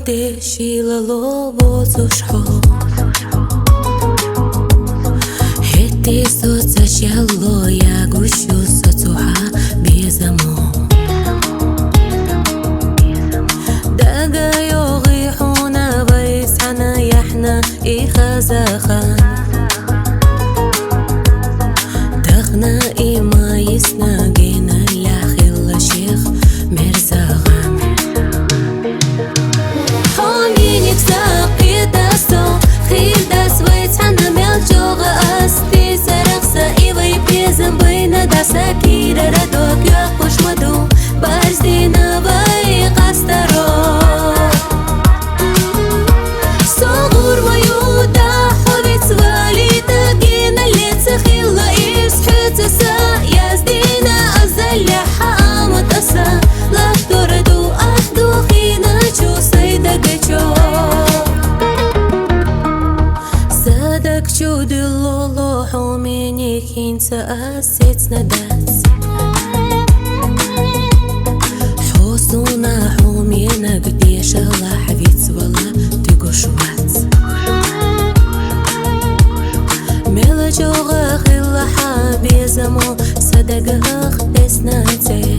te shila lovo zushho Heti soza shallo ya gushu sozuha bizamo Daga yogi huna vaisana yahna ikhazakhan Dakhna ima yisna gina lakhil sheikh mirzaghan Sakira radok ya kushmadu bazdina vai qastaro Sogur mayuda huvitz valita gina letsakhilla ishutsa yazdina azalla hamatasa la turdu ahdu khina chu sayda gacho Sadak chudillo homini khinsa asits nadas حوصونا حومينا قديش الله حبيت والله تقوش وات ميلا جوغا خلا حابي زمو صدقها خبسنا تي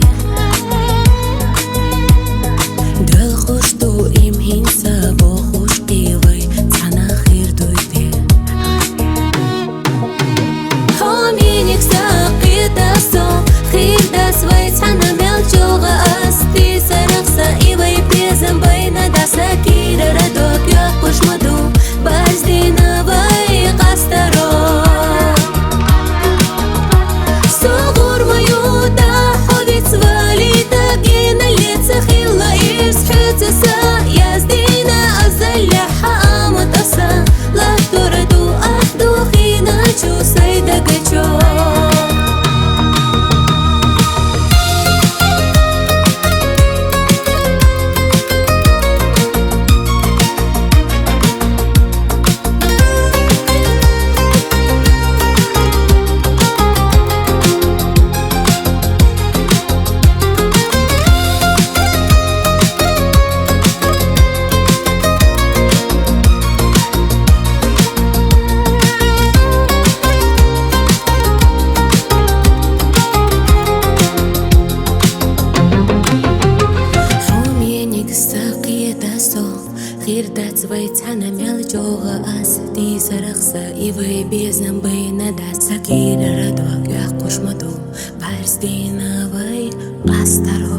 دل خوش دو امهين سابو خوش قيوي تانا خير دويتي حومينك ساقي داسو خير داس ويتانا ميل جوغا أستي سرخصة إيوي بيزن بينا داسا كيرا ردوك يا قشمدو بازدينا باي قاسترو صغور ميودا حوذيت واليتا جينا اللي تخيلا يسحوت سا يازدينا أزل حامة أسا لا تردو أحدو خينا شو سيدا قجو خير دات ويتانا ميل جوغا أس دي سرخصة إيوي بيزن بينا دات سكير ردوك يا قشمدو بارز دينا وي قاسترو